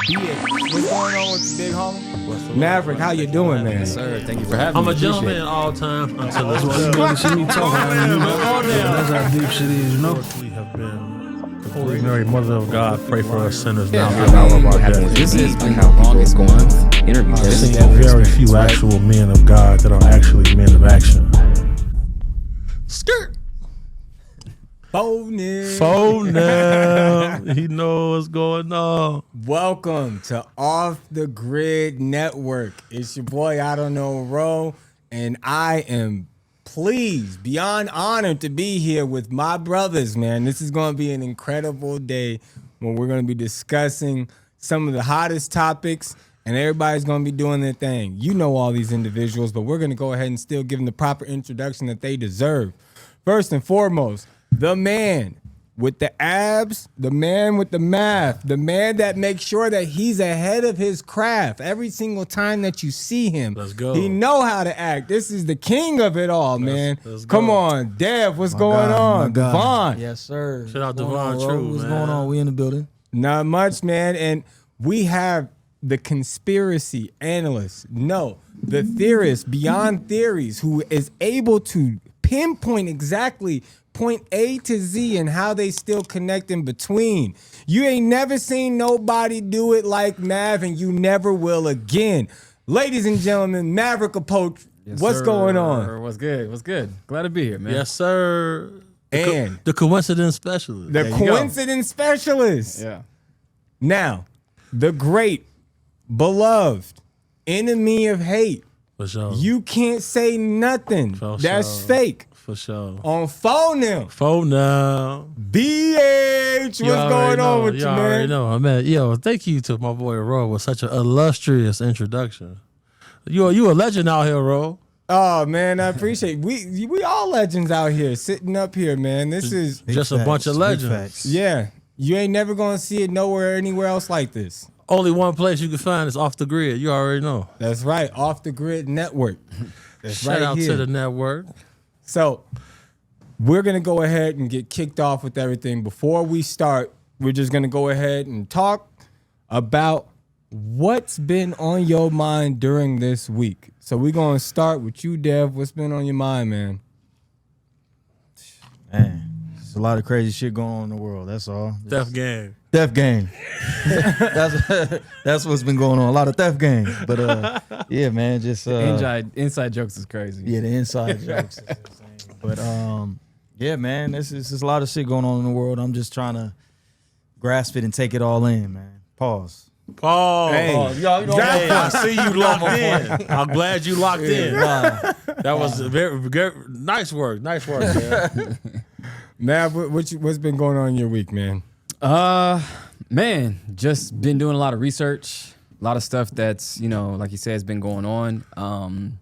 What's going on with the big homie? Maverick, how you doing, man? Yes, sir. Thank you for having me. I'm a gentleman all time until this one. You want to see me talking, man. That's how deep shit is, you know? We have been the Holy Mary, Mother of God, pray for us sinners now. This has been the longest interview. I've seen very few actual men of God that are actually men of action. Skirt. Phone. He knows what's going on. Welcome to Off the Grid Network. It's your boy, I don't know, Ro, and I am pleased, beyond honored to be here with my brothers, man. This is going to be an incredible day when we're going to be discussing some of the hottest topics, and everybody's going to be doing their thing. You know all these individuals, but we're going to go ahead and still give them the proper introduction that they deserve. First and foremost, the man with the abs, the man with the math, the man that makes sure that he's ahead of his craft every single time that you see him. Let's go. He know how to act. This is the king of it all, man. Let's go. Come on, Dev, what's going on? Devon. Yes, sir. Shout out Devon True, What's man. going on? We in the building. Not much, man. And we have the conspiracy analysts, no, the theorist beyond theories, who is able to pinpoint exactly point A to Z and how they still connect in between. You ain't never seen nobody do it like Mav, and you never will again. Ladies and gentlemen, Maverick Approach, what's going on? What's good? What's good? Glad to be here, man. Yes, sir. And the coincidence specialist. the coincidence specialist. Yeah. Now, the great, beloved, enemy of hate. For sure. You can't say nothing For that's sure. fake. For sure. On phone now. Phone now. BH, what's going on with you, already man? know. I mean, thank you to my boy Ro with such an illustrious introduction. You a legend out here, Ro. Oh man, I appreciate it. We all legends out here sitting up here, man. This is Just a bunch of legends. yeah. You ain't never gonna see it nowhere anywhere else like this. Only one place you can find is Off the Grid. You already know. That's right, Off the Grid Network. That's Shout right out here. to the network. So we're gonna go ahead and get kicked off with everything. Before we start, we're just gonna go ahead and talk about what's been on your mind during this week. So we're gonna start with you, Dev. What's been on your mind, man? Man, there's a lot of crazy shit going on in the world. That's all. Death Gang. Theft game. That's what's been going on. A lot of theft game. But yeah, man, just Inside jokes is crazy. yeah, the inside jokes. Is insane. But yeah, man, there's a lot of shit going on in the world. I'm just trying to grasp it and take it all in, man. Pause. Paul. Hey. Hey, I see you locked in. I'm glad you locked in. Nah. That was very nice work. Nice work, man. Mav, what's been going on in your week, man? Man, just been doing a lot of research, a lot of stuff that's, like you said, has been going on.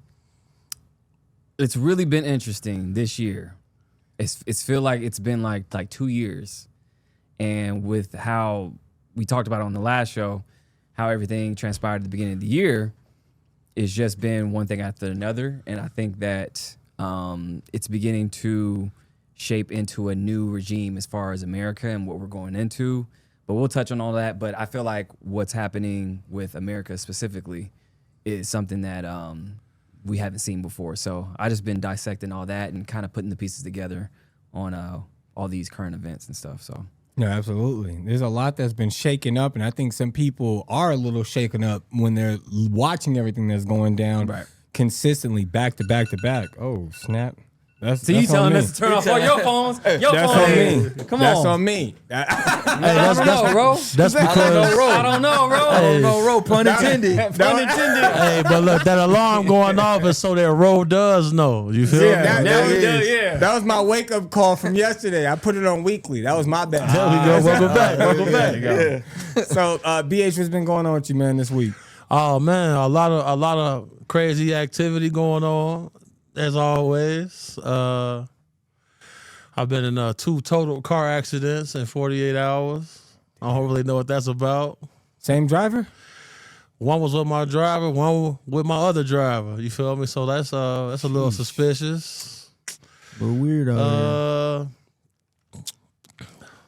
It's really been interesting this year. It's feel like it's been like 2 years, and with how we talked about it on the last show, how everything transpired at the beginning of the year, it's just been one thing after another, and I think that it's beginning to shape into a new regime as far as America and what we're going into. But we'll touch on all that. But I feel like what's happening with America specifically is something that we haven't seen before. So I just been dissecting all that and kind of putting the pieces together on all these current events and stuff. So No, absolutely. There's a lot that's been shaken up, and I think some people are a little shaken up when they're watching everything that's going down consistently back to back to back. Oh, snap. So you telling us to turn off all your phones? Your That's phone. on me. Come That's on. on me. I don't know, bro. That's because I don't know, bro. I don't know, Ro, pun intended. Pun intended. hey, but look, that alarm going off is so that Ro does know. You feel me? That was my wake up call from yesterday. I put it on weekly. That was my bad. There we go. Welcome back. Welcome back. Yeah. So, BH, what's been going on with you, man, this week? Oh man, a lot of crazy activity going on as always. I've been in 2 total car accidents in 48 hours. I don't really know what that's about. Same driver? One was with my driver, one with my other driver. You feel me? So that's a little suspicious. But weird out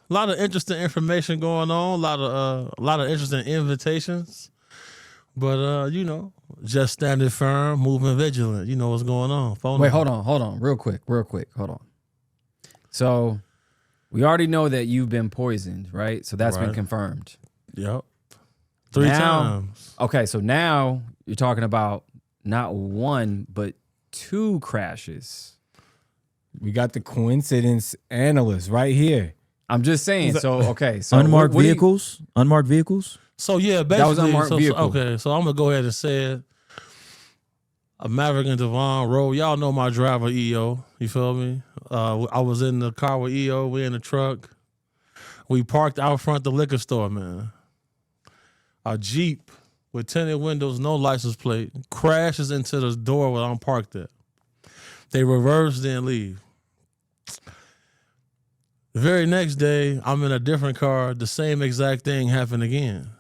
A lot of interesting information going on. A lot of interesting invitations. But you know, just standing firm, moving vigilant. You know what's going on. Wait, hold on, real quick, hold on. So we already know that you've been poisoned, right? So that's been confirmed. Yep. 3 times. Okay, so now you're talking about not 1 but 2 crashes. We got the coincidence analyst right here. I'm just saying. So okay, so Unmarked what do you- vehicles. Unmarked vehicles. So yeah, basically, That was unmarked vehicle. Okay, so I'm gonna go ahead and say it. A Maverick and Devon Road. Y'all know my driver EO. You feel me? I was in the car with EO. We in the truck. We parked out front the liquor store, man. A Jeep with tinted windows, no license plate, crashes into the door where I'm parked at. They reverse, then leave. The very next day, I'm in a different car. The same exact thing happened again.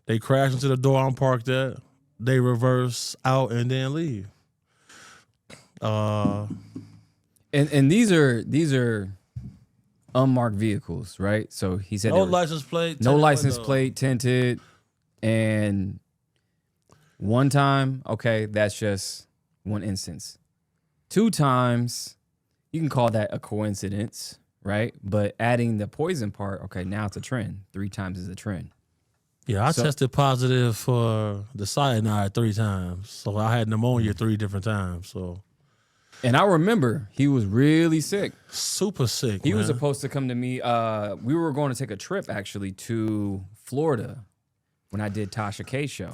They crash into the door I'm parked at. They reverse out and then leave. And these are unmarked vehicles, right? So he said No license plate. no tinted license window. plate, tinted, and one time, okay, that's just one instance. 2 times, you can call that a coincidence, right? But adding the poison part, okay, now it's a trend. 3 times is a trend. Yeah, I tested positive for the cyanide 3 times. So I had pneumonia 3 different times. So And I remember he was really sick. super sick. He was man. supposed to come to me. We were going to take a trip actually to Florida when I did Tasha K's show.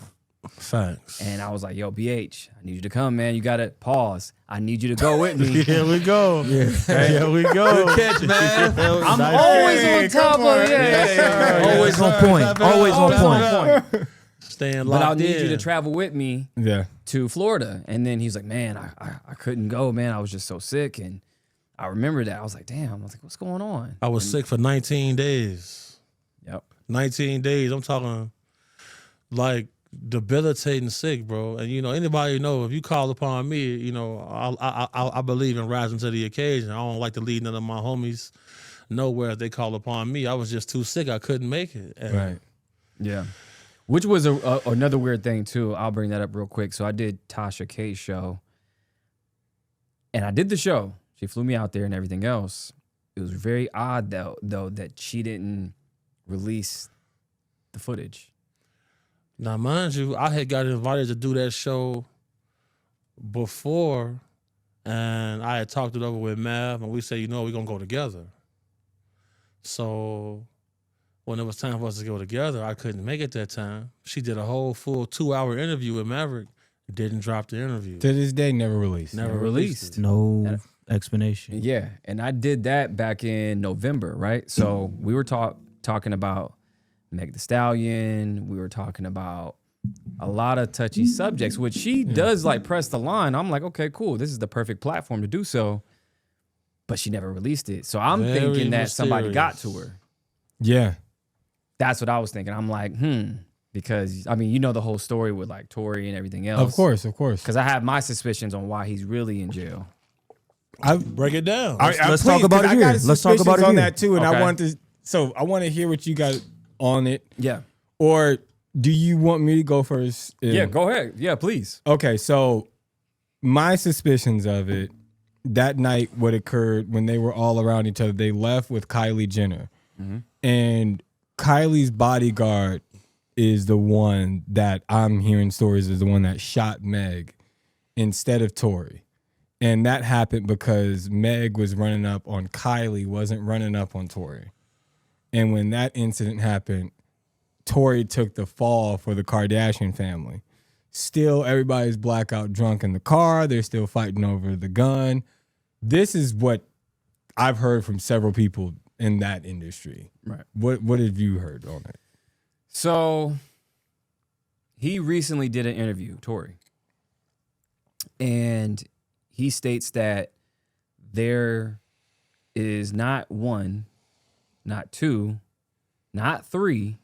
Facts. And I was like, yo, BH, I need you to come, man. You got to pause. I need you to go with me. Here we go. Here we go. Good catch, man. I'm always on top of it. Always on point. Always on point. Staying But locked I'll need in. you to travel with me Yeah. to Florida. And then he's like, man, I couldn't go, man. I was just so sick. And I remember that. I was like, damn. I was like, what's going on? I was sick for 19 days. Yep. 19 days. I'm talking like debilitating sick, bro. And you know, anybody know if you call upon me, you know, I believe in rising to the occasion. I don't like to lead none of my homies nowhere if they call upon me. I was just too sick. I couldn't make it. And Right. Yeah. Which was another weird thing too. I'll bring that up real quick. So I did Tasha K's show. And I did the show. She flew me out there and everything else. It was very odd though that she didn't release the footage. Now, mind you, I had got invited to do that show before, and I had talked it over with Mav, and we said, you know, we're going to go together. So when it was time for us to go together, I couldn't make it that time. She did a whole full 2-hour interview with Maverick, didn't drop the interview. To this day, never released. Never released it. No explanation. Yeah. And I did that back in November, right? So we were talking about Meg the Stallion. We were talking about a lot of touchy subjects, which she does like press the line. I'm like, okay, cool. This is the perfect platform to do so. But she never released it. So I'm Very thinking that somebody got to mysterious. her. Yeah. That's what I was thinking. I'm like, because I mean, you know the whole story with like Tory and everything else. Of course. Because I have my suspicions on why he's really in jail. Break it down. Let's talk about it I here. got Let's talk about it on here. that too, and Okay. I want to. So I want to hear what you got on it, Yeah. or do you want me to go first? Yeah, go ahead. Yeah, please. Okay, so my suspicions of it that night, what occurred when they were all around each other, they left with Kylie Jenner, and Kylie's bodyguard is the one that I'm hearing stories is the one that shot Meg instead of Tory. And that happened because Meg was running up on Kylie, wasn't running up on Tory. And when that incident happened, Tory took the fall for the Kardashian family. Still, everybody's blackout drunk in the car. They're still fighting over the gun. This is what I've heard from several people in that industry. Right. What have you heard on it? So he recently did an interview, Tory. And he states that there is not 1, not 2, not 3,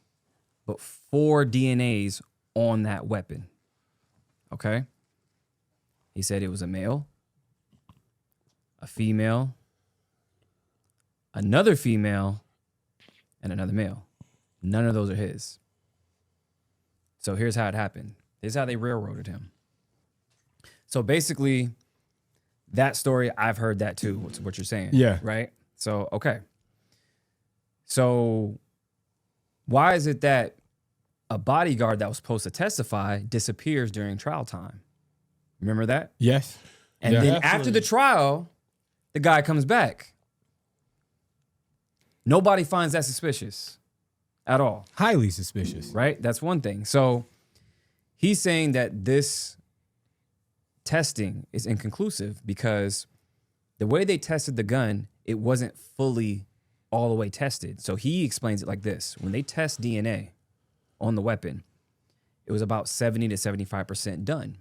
but 4 DNAs on that weapon. Okay? He said it was a male, a female, another female, and another male. None of those are his. So here's how it happened. Here's how they railroaded him. So basically, that story, I've heard that too, what you're saying. Yeah. Right? So, okay. So why is it that a bodyguard that was supposed to testify disappears during trial time? Remember that? Yes. And Yeah. then Absolutely. after the trial, the guy comes back. Nobody finds that suspicious at all, Highly suspicious. right? That's one thing. So he's saying that this testing is inconclusive because the way they tested the gun, it wasn't fully all the way tested. So he explains it like this. When they test DNA on the weapon, it was about 70 to 75% done.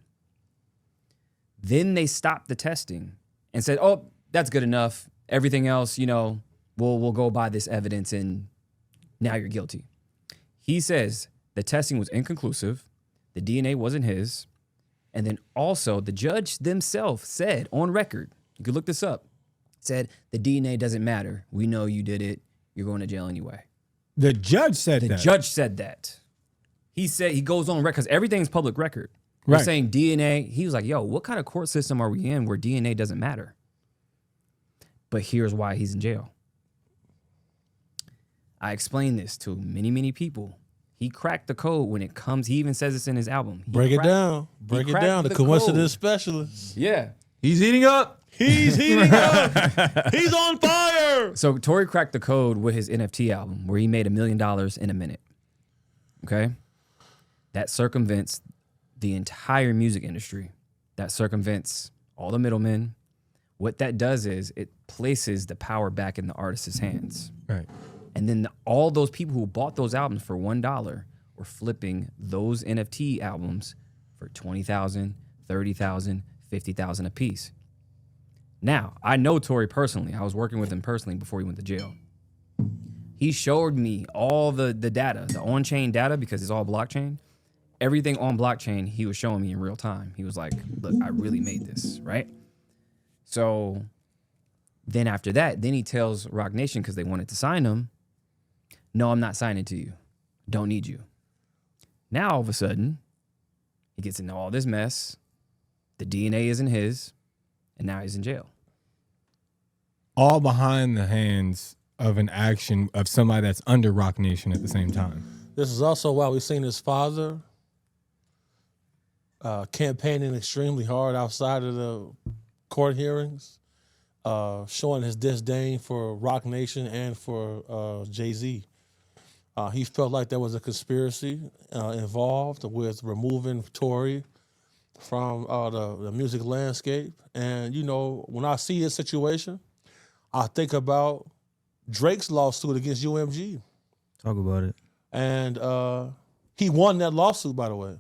Then they stopped the testing and said, oh, that's good enough. Everything else, we'll go by this evidence and now you're guilty. He says the testing was inconclusive. The DNA wasn't his. And then also the judge themselves said on record, you could look this up, said the DNA doesn't matter. We know you did it. You're going to jail anyway. The judge said The that. judge said that. He said, he goes on record, because everything's public record. We're Right. saying DNA. He was like, yo, what kind of court system are we in where DNA doesn't matter? But here's why he's in jail. I explained this to many, many people. He cracked the code when it comes. He even says this in his album. He Break it cracked- down. Break it cracked down. The the coincidence code. specialist. Yeah. He's heating up. He's heating up. He's on fire. So Tory cracked the code with his NFT album where he made $1 million in a minute. Okay? That circumvents the entire music industry. That circumvents all the middlemen. What that does is it places the power back in the artist's hands. Right. And then all those people who bought those albums for $1 were flipping those NFT albums for $20,000, $30,000, $50,000 a piece. Now, I know Tory personally. I was working with him personally before he went to jail. He showed me all the data, the on-chain data, because it's all blockchain. Everything on blockchain, he was showing me in real time. He was like, look, I really made this, right? So then after that, then he tells Roc Nation, because they wanted to sign him, no, I'm not signing to you. Don't need you. Now, all of a sudden, he gets into all this mess. The DNA isn't his, and now he's in jail. All behind the hands of an action of somebody that's under Roc Nation at the same time. This is also why we've seen his father campaigning extremely hard outside of the court hearings, showing his disdain for Roc Nation and for Jay-Z. He felt like there was a conspiracy involved with removing Tory from the music landscape. And, when I see his situation, I think about Drake's lawsuit against UMG. Talk about it. And he won that lawsuit, by the way.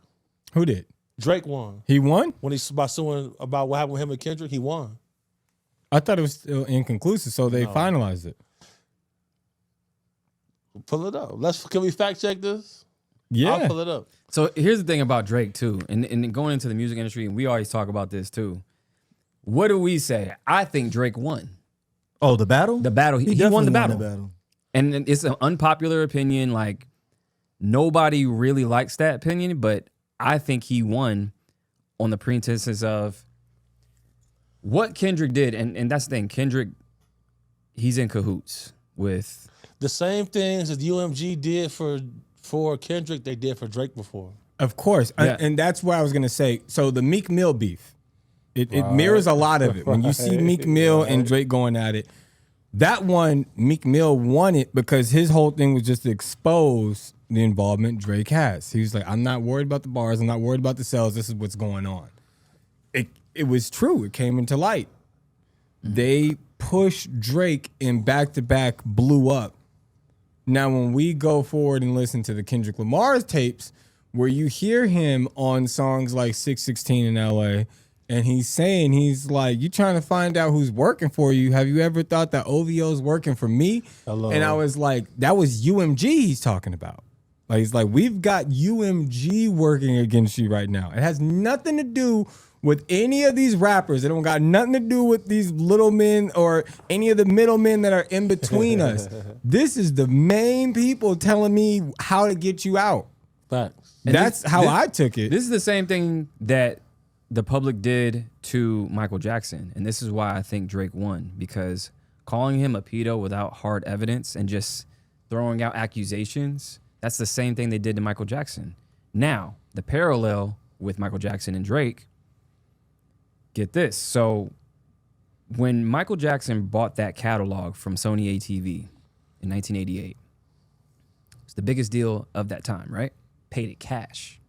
Who did? Drake won. He won? When he's by suing about what happened with him and Kendrick, he won. I thought it was still inconclusive, so they finalized it. Pull it up. Can we fact check this? Yeah. I'll pull it up. So here's the thing about Drake too, and going into the music industry, and we always talk about this too. What do we say? I think Drake won Oh, the battle? the battle. He definitely won the battle, and it's an unpopular opinion. Like nobody really likes that opinion, but I think he won on the pretenses of what Kendrick did, and that's the thing. Kendrick, he's in cahoots with. The same things that UMG did for Kendrick, they did for Drake before. Of course. Yeah. And that's what I was going to say. So the Meek Mill beef, it mirrors a lot of it. When you see Meek Mill and Drake going at it, that one, Meek Mill won it because his whole thing was just to expose the involvement Drake has. He was like, I'm not worried about the bars. I'm not worried about the sales. This is what's going on. It was true. It came into light. They pushed Drake and back-to-back blew up. Now, when we go forward and listen to the Kendrick Lamar's tapes, where you hear him on songs like 616 in LA, and he's like, you trying to find out who's working for you. Have you ever thought that OVO's working for me? Hello. And I was like, that was UMG he's talking about. Like, he's like, we've got UMG working against you right now. It has nothing to do with any of these rappers. It don't got nothing to do with these little men or any of the middlemen that are in between us. This is the main people telling me how to get you out. Facts. That's how I took it. This is the same thing that the public did to Michael Jackson. And this is why I think Drake won, because calling him a pedo without hard evidence and just throwing out accusations, that's the same thing they did to Michael Jackson. Now, the parallel with Michael Jackson and Drake, get this. So when Michael Jackson bought that catalog from Sony ATV in 1988, it's the biggest deal of that time, right? Paid it cash.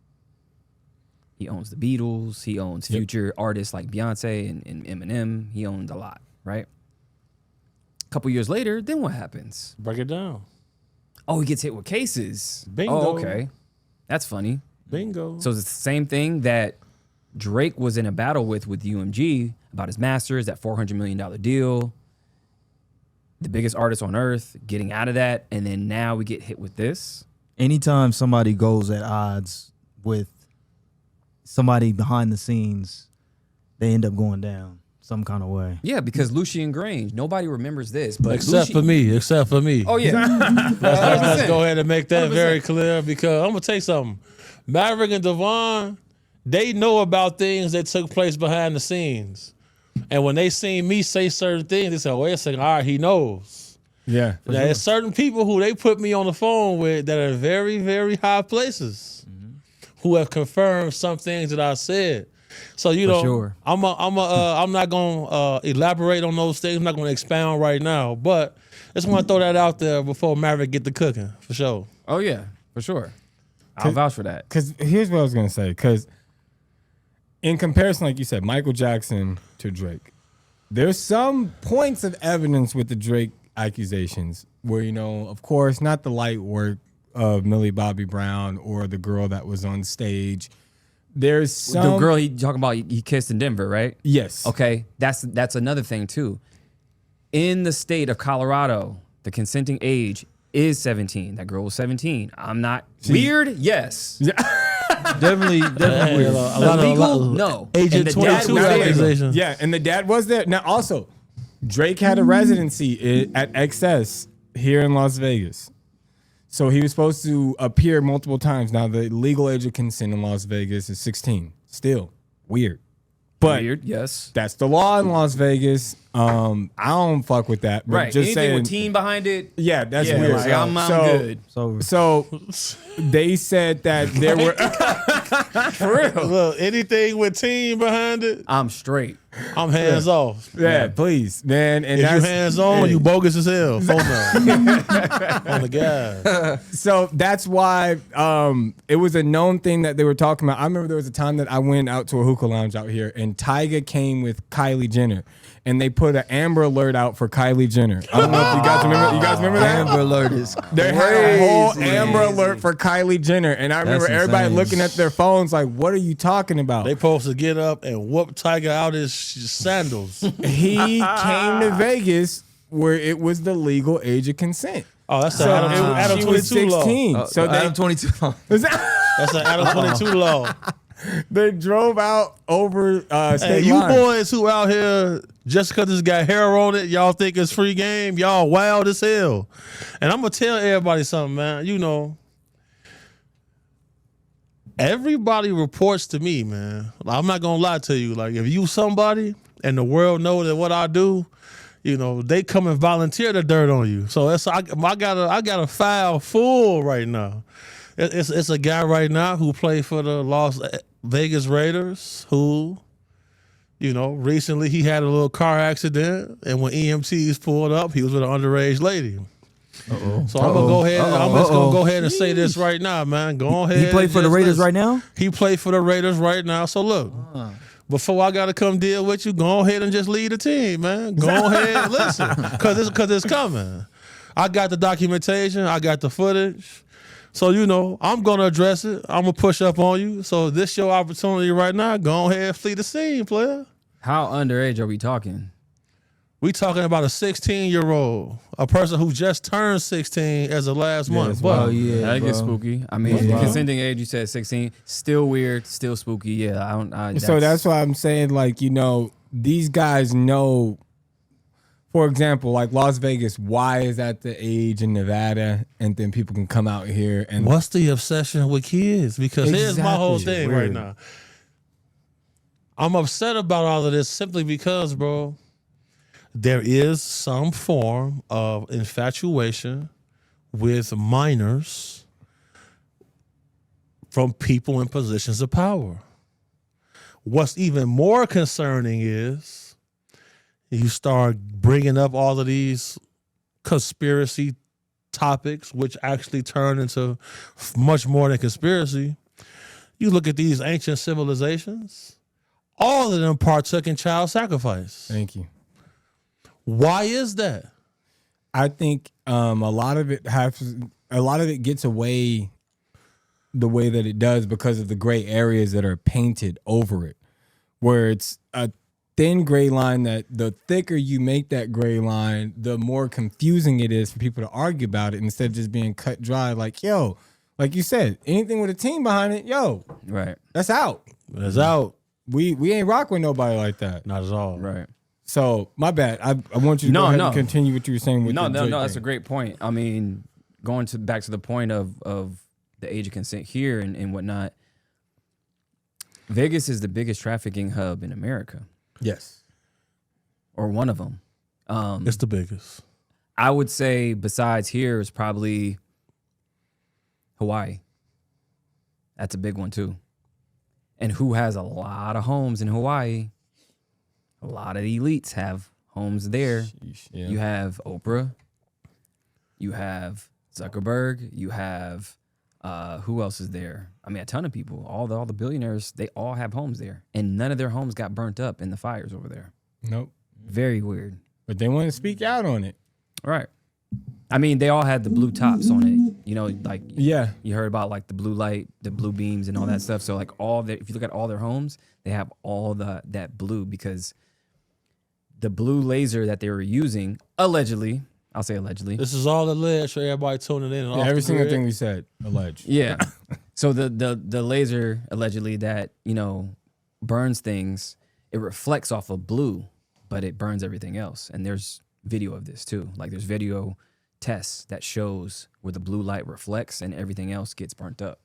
He owns the Beatles. He owns future artists like Beyonce and Eminem. He owned a lot, right? A couple years later, then what happens? Break it down. Oh, he gets hit with cases. Bingo. Oh, okay. That's funny. Bingo. So it's the same thing that Drake was in a battle with UMG about his masters, that $400 million deal. The biggest artist on earth, getting out of that. And then now we get hit with this. Anytime somebody goes at odds with somebody behind the scenes, they end up going down some kind of way. Yeah, because Lucien Grange, nobody remembers this. But Except for me. Oh, yeah. Let's go ahead and make that 100%. Very clear, because I'm going to tell you something. Maverick and Devon, they know about things that took place behind the scenes. And when they seen me say certain things, they said, wait a second, all right, he knows. Yeah. Now, there's certain people who they put me on the phone with that are very, very high places who have confirmed some things that I said. So, you know, sure. I'm not going to elaborate on those things. I'm not going to expound right now. But I just want to throw that out there before Maverick get the cooking, for sure. Oh, yeah, for sure. I'll vouch for that. Because here's what I was going to say. Because in comparison, like you said, Michael Jackson to Drake, there's some points of evidence with the Drake accusations where, you know, of course, not the light work of Millie Bobby Brown or the girl that was on stage. There's some... The girl he talking about, he kissed in Denver, right? Yes. Okay, that's another thing, too. In the state of Colorado, the consenting age is 17. That girl was 17. I'm not weird? Yes. Definitely weird. Illegal? No. Agent And the dad 22 was there. accusations. Yeah, and the dad was there. Now, also, Drake had a residency at XS here in Las Vegas. So he was supposed to appear multiple times. Now, the legal age of consent in Las Vegas is 16. Still weird. But Weird, yes. that's the law in Las Vegas. I don't fuck with that. But Right. just Anything saying, with teen behind it, yeah, that's yeah, weird. like, I'm good. So they said that there were For real. Look, anything with team behind it, I'm straight. I'm hands off. yeah, please, man. And If you that's hands on, you bogus as hell. Phone on the guy. So that's why it was a known thing that they were talking about. I remember there was a time that I went out to a hookah lounge out here, and Tyga came with Kylie Jenner, and they put an Amber Alert out for Kylie Jenner. I don't know if you guys remember. You guys remember that? Amber Alert is They had a whole Amber Alert for Kylie Jenner, and I remember That's everybody insane. looking at their phones like, "What are you talking about?" They supposed to get up and whoop Tiger out his sandals. He came to Vegas where it was the legal age of consent. Oh, that's the So Adam she was 22 law. 16. So Adam they 22. That's the Adam 22 law. they drove out over Hey, state you lines. boys who out here just because it's got hair on it, y'all think it's free game. Y'all wild as hell. And I'm gonna tell everybody something, man. You know, everybody reports to me, man. I'm not gonna lie to you. Like, if you somebody and the world know that what I do, you know, they come and volunteer the dirt on you. So I got a file full right now. It's a guy right now who played for the Las Vegas Raiders who, you know, recently he had a little car accident, and when EMTs pulled up, he was with an underage lady. So I'm gonna go ahead. I'm just gonna go ahead and say this right now, man. Go ahead. He played for the just Raiders listen. right now? He played for the Raiders right now. So look, before I gotta come deal with you, go ahead and just lead the team, man. Go ahead and listen, cause it's coming. I got the documentation. I got the footage. So, you know, I'm gonna address it. I'm gonna push up on you. So this your opportunity right now. Go ahead, flee the scene, player. How underage are we talking? We talking about a 16-year-old, a person who just turned 16 as of last month. that's But wild. yeah, That gets bro. spooky. I mean, That's the wild. consenting age, you said 16, still weird, still spooky. Yeah, I don't. So that's why I'm saying, like, these guys know. For example, like Las Vegas, why is that the age in Nevada, and then people can come out here and what's the obsession with kids? Because here's my whole Exactly. thing right Weird. now. I'm upset about all of this simply because, bro, there is some form of infatuation with minors from people in positions of power. What's even more concerning is you start bringing up all of these conspiracy topics, which actually turn into much more than conspiracy. You look at these ancient civilizations, all of them partook in child sacrifice. Thank you. Why is that? I think a lot of it gets away the way that it does because of the gray areas that are painted over it, where it's a thin gray line that the thicker you make that gray line, the more confusing it is for people to argue about it instead of just being cut dry. Like, yo, like you said, anything with a team behind it, yo, right, that's out. It's out. We ain't rock with nobody like that. Not at all. right. So my bad. I want you to go ahead and continue what you were saying with No, the no, Drake no. That's a thing. great point. I mean, going back to the point of the age of consent here and whatnot. Vegas is the biggest trafficking hub in America, Yes. or one of them. It's the biggest. I would say besides here is probably Hawaii. That's a big one too. And who has a lot of homes in Hawaii? A lot of the elites have homes there. Yeah. You have Oprah. You have Zuckerberg. You have who else is there? I mean, a ton of people. All the billionaires, they all have homes there, and none of their homes got burnt up in the fires over there. Nope. Very weird. But they want to speak out on it. Right. I mean, they all had the blue tops on it. You know, like Yeah. you heard about like the blue light, the blue beams, and all that stuff. So like if you look at all their homes, they have all that blue because the blue laser that they were using, allegedly, I'll say allegedly. This is all alleged for everybody tuning in. And Yeah, off every the single grid. thing we said, alleged. Yeah. So the laser allegedly that, burns things, it reflects off of blue, but it burns everything else. And there's video of this too. Like there's video tests that shows where the blue light reflects and everything else gets burnt up.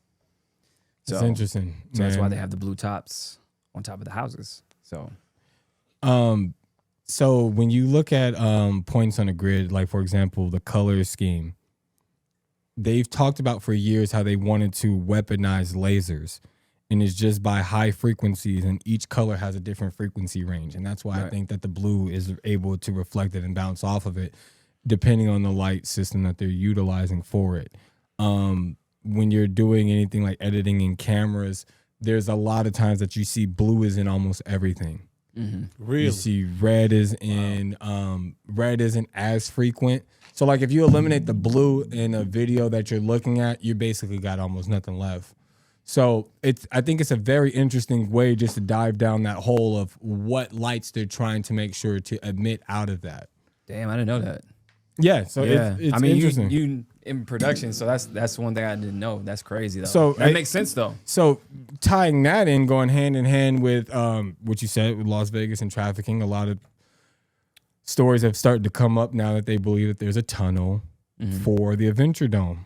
It's interesting. So that's why man. they have the blue tops on top of the houses. So So when you look at points on a grid, like for example, the color scheme, they've talked about for years how they wanted to weaponize lasers, and it's just by high frequencies, and each color has a different frequency range, and that's why I Right. think that the blue is able to reflect it and bounce off of it, depending on the light system that they're utilizing for it. When you're doing anything like editing in cameras, there's a lot of times that you see blue is in almost everything. Really? You see red isn't as frequent. So like if you eliminate the blue in a video that you're looking at, you basically got almost nothing left. So I think it's a very interesting way just to dive down that hole of what lights they're trying to make sure to emit out of that. damn, I didn't know that. Yeah, so Yeah, it's I mean, interesting. you in production, so that's one thing I didn't know. That's crazy though. So, that makes sense though. So tying that in, going hand in hand with what you said with Las Vegas and trafficking, a lot of stories have started to come up now that they believe that there's a tunnel for the Adventure Dome,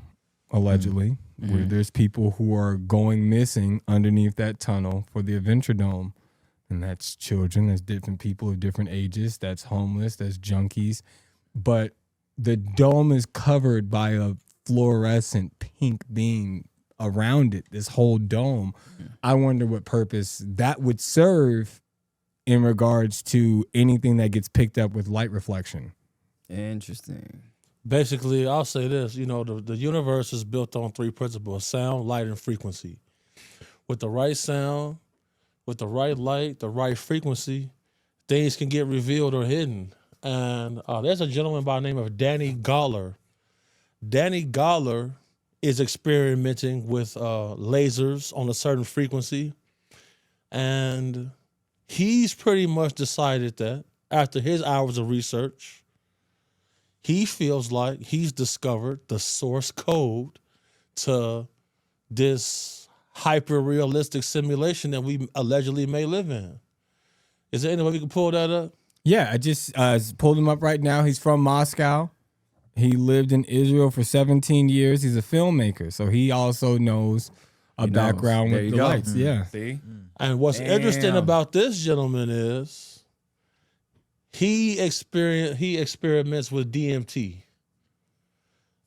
allegedly, where there's people who are going missing underneath that tunnel for the Adventure Dome. And that's children, that's different people of different ages, that's homeless, that's junkies. But the dome is covered by a fluorescent pink beam around it, this whole dome. I wonder what purpose that would serve in regards to anything that gets picked up with light reflection. Interesting. Basically, I'll say this. The universe is built on three principles: sound, light, and frequency. With the right sound, with the right light, the right frequency, things can get revealed or hidden. And there's a gentleman by the name of Danny Goller. Danny Goller is experimenting with lasers on a certain frequency. And he's pretty much decided that after his hours of research, he feels like he's discovered the source code to this hyper-realistic simulation that we allegedly may live in. Is there any way we can pull that up? Yeah, I just pulled him up right now. He's from Moscow. He lived in Israel for 17 years. He's a filmmaker, so he also knows a background There with you the go. lights. Yeah. See? And what's interesting Damn. about this gentleman is he experiments with DMT.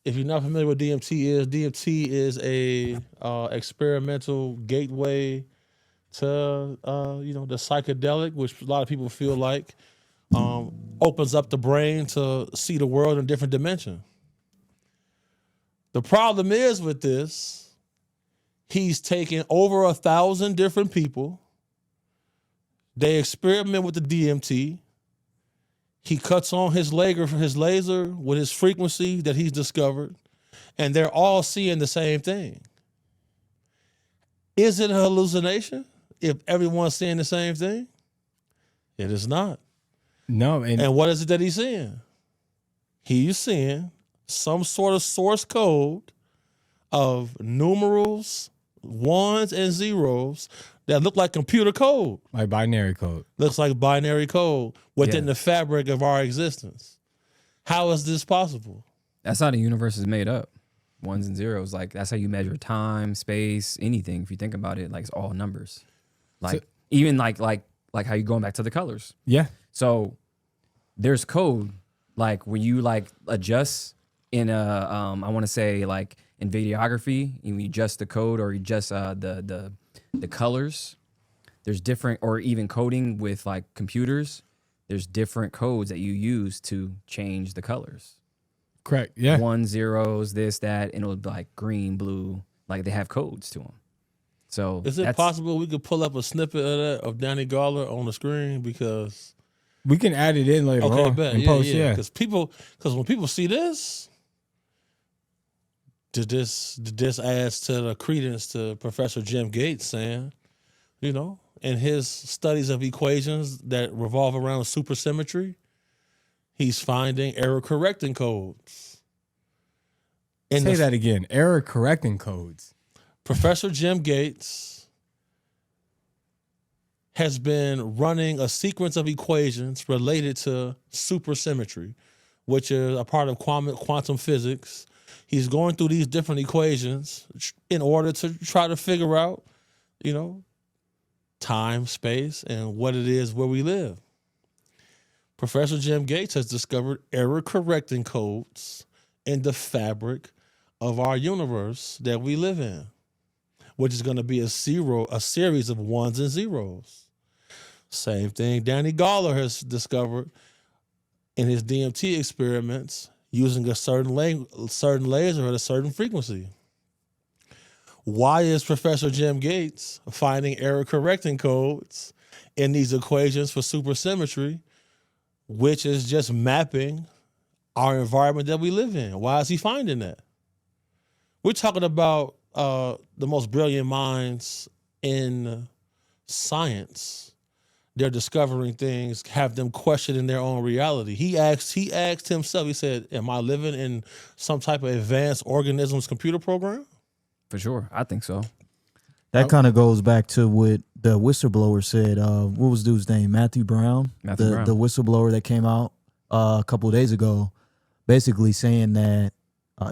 If you're not familiar with DMT is a experimental gateway to the psychedelic, which a lot of people feel like opens up the brain to see the world in a different dimension. The problem is with this, he's taken over 1,000 different people. They experiment with the DMT. He cuts on his laser with his frequency that he's discovered, and they're all seeing the same thing. Is it a hallucination if everyone's seeing the same thing? It is not. No, And what is it that he's seeing? He's seeing some sort of source code of numerals, ones and zeros that look like computer code. like binary code. Looks like binary code within the fabric of our existence. How is this possible? That's how the universe is made up. Ones and zeros. Like that's how you measure time, space, anything. If you think about it, like it's all numbers. Like even like how you going back to the colors. Yeah. So there's code. Like when you like adjust in a I want to say like in videography, you adjust the code or you adjust the colors. There's different, or even coding with like computers. There's different codes that you use to change the colors. Correct. Yeah. 1, 0s, this, that, and it'll be like green, blue. Like they have codes to them. So Is it possible we could pull up a snippet of that of Danny Garler on the screen? Because We can add it in later on. bet. In post, yeah. Because when people see this, this adds to the credence to Professor Jim Gates saying, in his studies of equations that revolve around supersymmetry, he's finding error correcting codes. Say that again. Error correcting codes. Professor Jim Gates has been running a sequence of equations related to supersymmetry, which is a part of quantum physics. He's going through these different equations in order to try to figure out, time, space, and what it is where we live. Professor Jim Gates has discovered error correcting codes in the fabric of our universe that we live in, which is going to be a series of ones and zeros. Same thing Danny Garler has discovered in his DMT experiments using a certain laser at a certain frequency. Why is Professor Jim Gates finding error correcting codes in these equations for supersymmetry, which is just mapping our environment that we live in? Why is he finding that? We're talking about the most brilliant minds in science. They're discovering things, have them questioning their own reality. He asked himself, he said, am I living in some type of advanced organism's computer program? For sure. I think so. That kind of goes back to what the whistleblower said. What was dude's name? Matthew Brown. Matthew Brown. The whistleblower that came out a couple of days ago, basically saying that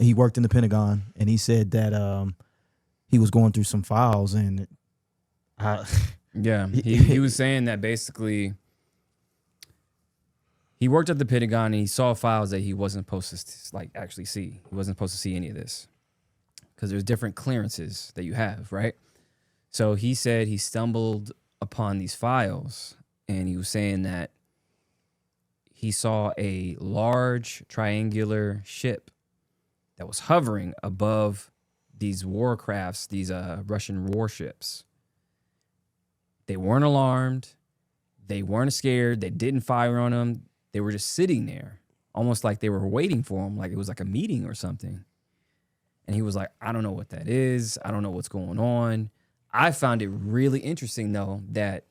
he worked in the Pentagon, and he said that he was going through some files and Yeah, he was saying that basically he worked at the Pentagon and he saw files that he wasn't supposed to actually see. He wasn't supposed to see any of this because there's different clearances that you have, right? So he said he stumbled upon these files and he was saying that he saw a large triangular ship that was hovering above these war crafts, these Russian warships. They weren't alarmed. They weren't scared. They didn't fire on them. They were just sitting there, almost like they were waiting for him, like it was like a meeting or something. And he was like, I don't know what that is. I don't know what's going on. I found it really interesting, though, that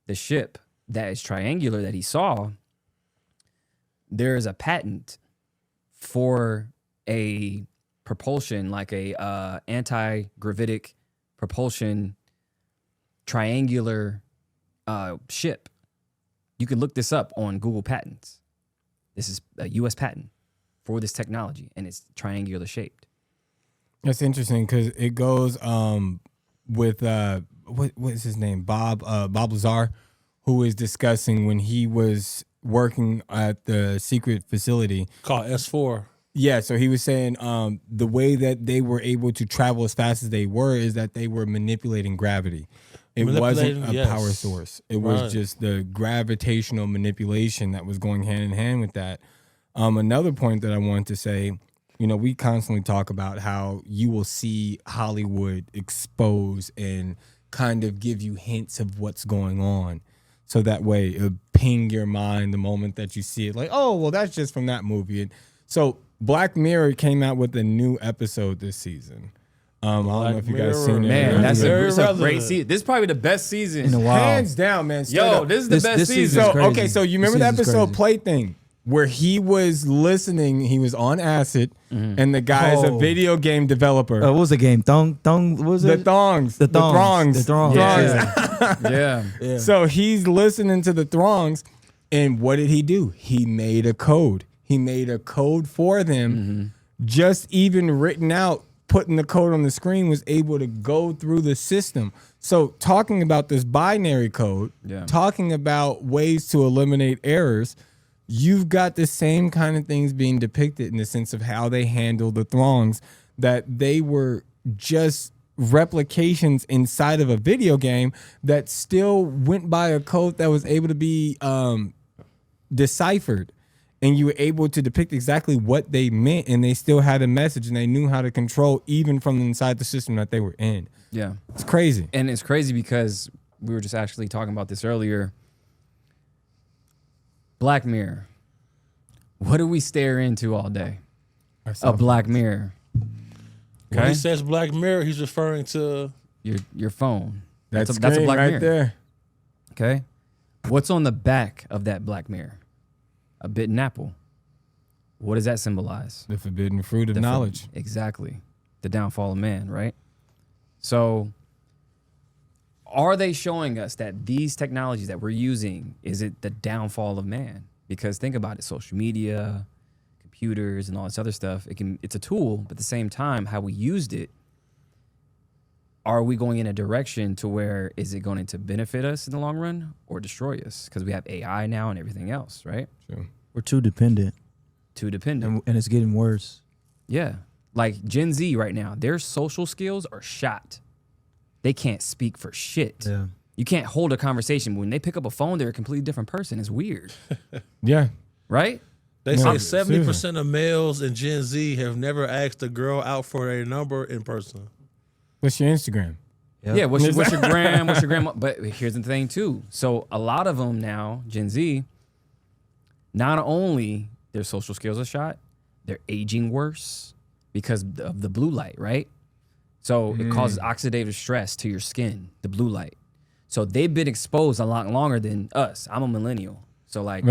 the ship that is triangular that he saw, there is a patent for a propulsion, like a anti-gravitic propulsion triangular ship. You can look this up on Google Patents. This is a U.S. patent for this technology, and it's triangular shaped. That's interesting because it goes with what's his name, Bob Lazar, who is discussing when he was working at the secret facility Called S4. Yeah, so he was saying the way that they were able to travel as fast as they were is that they were manipulating gravity. It wasn't a power source. It was just the gravitational manipulation that was going hand in hand with that. Another point that I wanted to say, you know, we constantly talk about how you will see Hollywood expose and kind of give you hints of what's going on. So that way it'll ping your mind the moment that you see it. Like, oh, well, that's just from that movie. And so Black Mirror came out with a new episode this season. I don't know if you guys seen it. Man, that's a great season. This is probably the best season in a while. Hands down, man. Yo, this is the best season. So, okay, so you remember the episode Plaything where he was listening, he was on acid, and the guy's a video game developer. What was the game? What was it? The throngs. The throngs. Yeah. So he's listening to the throngs, and what did he do? He made a code. He made a code for them, just even written out. Putting the code on the screen was able to go through the system. So talking about this binary code, talking about ways to eliminate errors, you've got the same kind of things being depicted in the sense of how they handle the throngs, that they were just replications inside of a video game that still went by a code that was able to be deciphered. And you were able to depict exactly what they meant, and they still had a message, and they knew how to control even from inside the system that they were in. Yeah. It's crazy. And it's crazy because we were just actually talking about this earlier. Black Mirror. What do we stare into all day? A Black Mirror. Okay. When he says Black Mirror, he's referring to your phone. That's a Black Mirror. There. Okay. What's on the back of that Black Mirror? A bitten apple. What does that symbolize? The forbidden fruit of knowledge. Exactly. The downfall of man, right? So are they showing us that these technologies that we're using, is it the downfall of man? Because think about it, social media, computers, and all this other stuff, it's a tool, but at the same time, how we used it, are we going in a direction to where is it going to benefit us in the long run or destroy us? Because we have AI now and everything else, right? True. We're too dependent. And it's getting worse. Yeah. Like Gen Z right now, their social skills are shot. They can't speak for shit. Yeah. You can't hold a conversation. When they pick up a phone, they're a completely different person. It's weird. Yeah. Right? They say 70% of males in Gen Z have never asked a girl out for a number in person. What's your Instagram? Yep. Yeah, what's your gram? What's your grandma? But here's the thing too. So a lot of them now, Gen Z, not only their social skills are shot, they're aging worse because of the blue light, right? So it causes oxidative stress to your skin, the blue light. So they've been exposed a lot longer than us. I'm a millennial. So like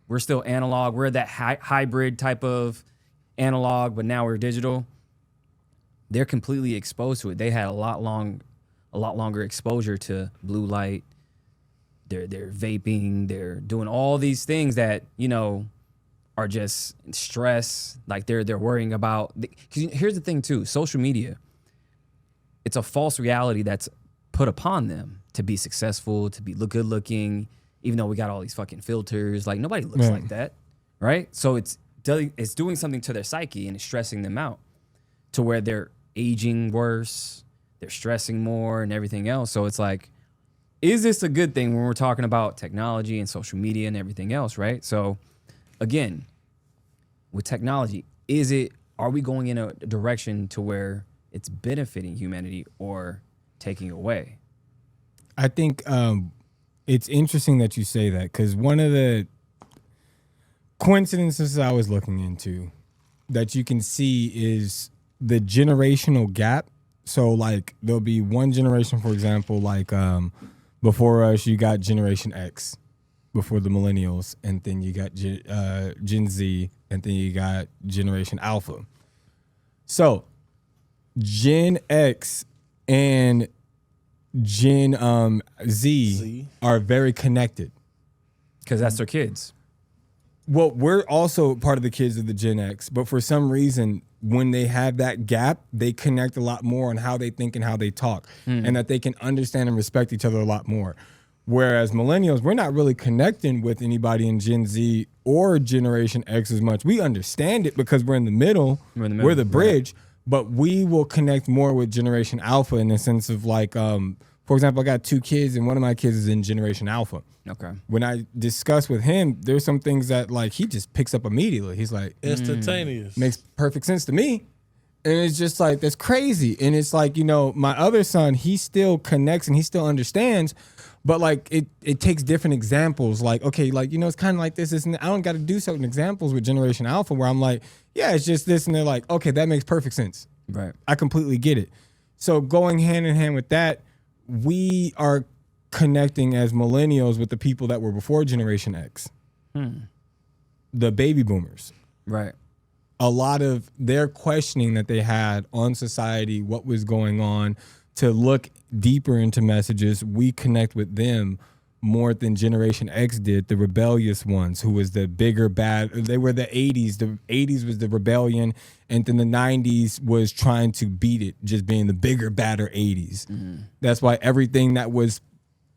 we're still analog. We're that hybrid type of analog, but now we're digital. They're completely exposed to it. They had a lot longer exposure to blue light. They're vaping. They're doing all these things that, you know, are just stress. Like they're worrying about. Because here's the thing too: social media. It's a false reality that's put upon them to be successful, to be good looking. Even though we got all these fucking filters, like nobody looks like that, right? So it's doing something to their psyche and it's stressing them out to where they're aging worse, they're stressing more and everything else. So it's like, is this a good thing when we're talking about technology and social media and everything else, right? So again, with technology, are we going in a direction to where it's benefiting humanity or taking away? I think it's interesting that you say that, because one of the coincidences I was looking into that you can see is the generational gap. So like there'll be one generation, for example, like before us, you got Generation X. before the millennials, and then you got Gen Z, and then you got Generation Alpha. So Gen X and Gen Z are very connected. Because that's their kids. Well, we're also part of the kids of the Gen X, but for some reason, when they have that gap, they connect a lot more on how they think and how they talk, and that they can understand and respect each other a lot more. Whereas millennials, we're not really connecting with anybody in Gen Z or Generation X as much. We understand it because we're in the middle. We're the bridge, but we will connect more with Generation Alpha in the sense of like, for example, I got 2 kids and one of my kids is in Generation Alpha. Okay. When I discuss with him, there's some things that like he just picks up immediately. He's like, instantaneous. makes perfect sense to me. And it's just like, that's crazy. And it's like, you know, my other son, he still connects and he still understands, but like it takes different examples. Like, okay, like, you know, it's kind of like this, and I don't got to do certain examples with Generation Alpha where I'm like, yeah, it's just this. And they're like, okay, that makes perfect sense. Right. I completely get it. So going hand in hand with that, we are connecting as millennials with the people that were before Generation X, the baby boomers. Right. A lot of their questioning that they had on society, what was going on, to look deeper into messages, we connect with them more than Generation X did, the rebellious ones, who was the bigger bad. They were the 80s. The 80s was the rebellion, and then the 90s was trying to beat it, just being the bigger, badder 80s. That's why everything that was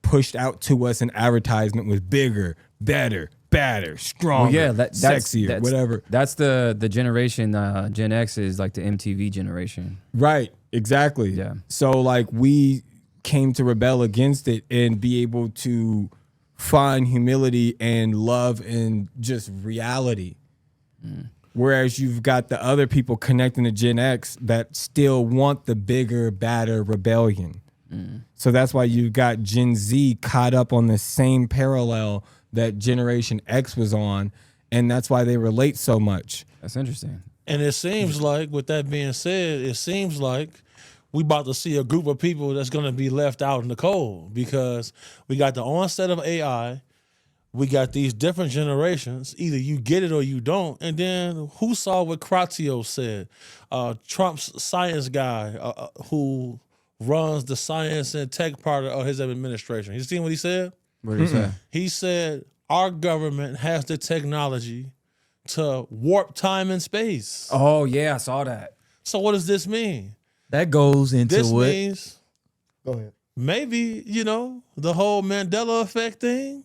pushed out to us in advertisement was bigger, better, badder, stronger, sexier, whatever. That's the generation, Gen X is like the MTV generation. Right, exactly. Yeah. So like we came to rebel against it and be able to find humility and love and just reality. Whereas you've got the other people connecting to Gen X that still want the bigger, badder rebellion. So that's why you got Gen Z caught up on the same parallel that Generation X was on, and that's why they relate so much. That's interesting. And it seems like, with that being said, it seems like we about to see a group of people that's going to be left out in the cold, because we got the onset of AI, we got these different generations. Either you get it or you don't. And then who saw what Cryptids said? Trump's science guy who runs the science and tech part of his administration. You seen what he said? What did he say? He said, our government has the technology to warp time and space. Oh, yeah, I saw that. So what does this mean? That goes into This what? means Go ahead. maybe, you know, the whole Mandela effect thing.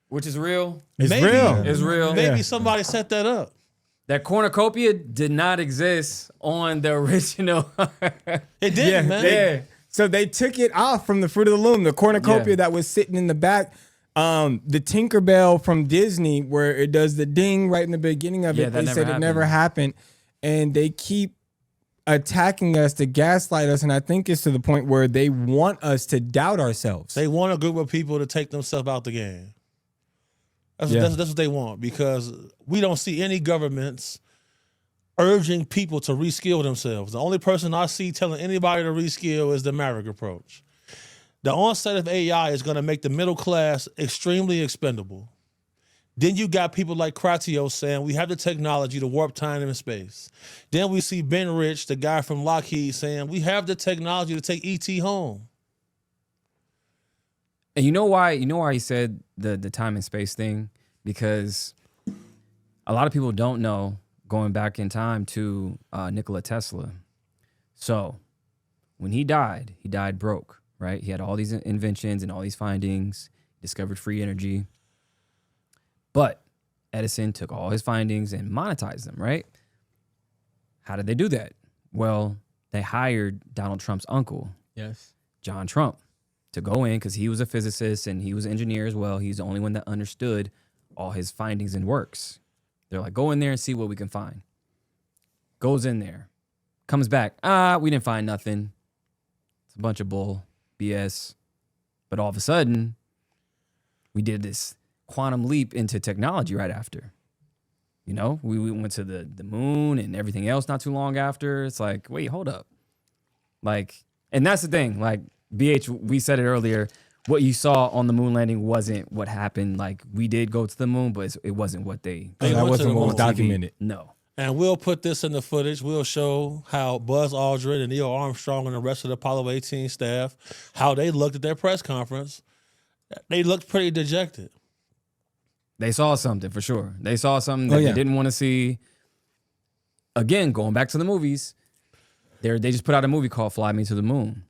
Which is real. It's Maybe. real. It's real. Maybe somebody set that up. That cornucopia did not exist on the original. It didn't, man. Yeah. So they took it off from the Fruit of the Loom, the cornucopia Yeah. that was sitting in the back. The Tinkerbell from Disney, where it does the ding right in the beginning of Yeah, it. that They never said it never happened. And they keep attacking us to gaslight us. And I think it's to the point where they want us to doubt ourselves. They want a group of people to take themselves out the game. That's what they want, because we don't see any governments urging people to reskill themselves. The only person I see telling anybody to reskill is the Maverick approach. The onset of AI is going to make the middle class extremely expendable. Then you got people like Cryptids saying we have the technology to warp time and space. Then we see Ben Rich, the guy from Lockheed, saying we have the technology to take ET home. And you know why he said the time and space thing? Because a lot of people don't know, going back in time to Nikola Tesla. So when he died broke, right? He had all these inventions and all these findings, discovered free energy. But Edison took all his findings and monetized them, right? How did they do that? Well, they hired Donald Trump's uncle, Yes. John Trump, to go in, because he was a physicist and he was an engineer as well. He's the only one that understood all his findings and works. They're like, go in there and see what we can find. Goes in there, comes back. We didn't find nothing. It's a bunch of bull, BS. But all of a sudden, we did this quantum leap into technology right after. You know, we went to the moon and everything else not too long after. It's like, wait, hold up. Like, and that's the thing. Like, BH, we said it earlier. what you saw on the moon landing wasn't what happened. Like, we did go to the moon, but it wasn't what they. They that went to wasn't the what was moon. documented. No. And we'll put this in the footage. We'll show how Buzz Aldrin and Neil Armstrong and the rest of the Apollo 18 staff, how they looked at their press conference. They looked pretty dejected. They saw something for sure. They saw something that yeah. they didn't want to see. Again, going back to the movies, they just put out a movie called Fly Me to the Moon.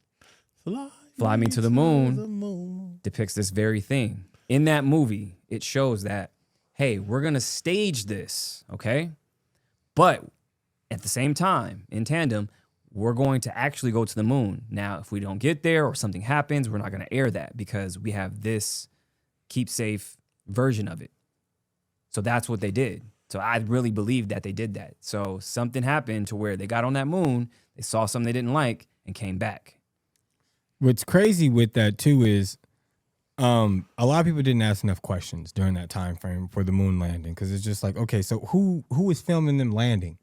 Fly Me to the Moon depicts this very thing. In that movie, it shows that, hey, we're going to stage this, okay? But at the same time, in tandem, we're going to actually go to the moon. Now, if we don't get there or something happens, we're not going to air that because we have this keep safe version of it. So that's what they did. So I really believe that they did that. So something happened to where they got on that moon, they saw something they didn't like, and came back. What's crazy with that too is a lot of people didn't ask enough questions during that time frame for the moon landing because it's just like, okay, so who is filming them landing?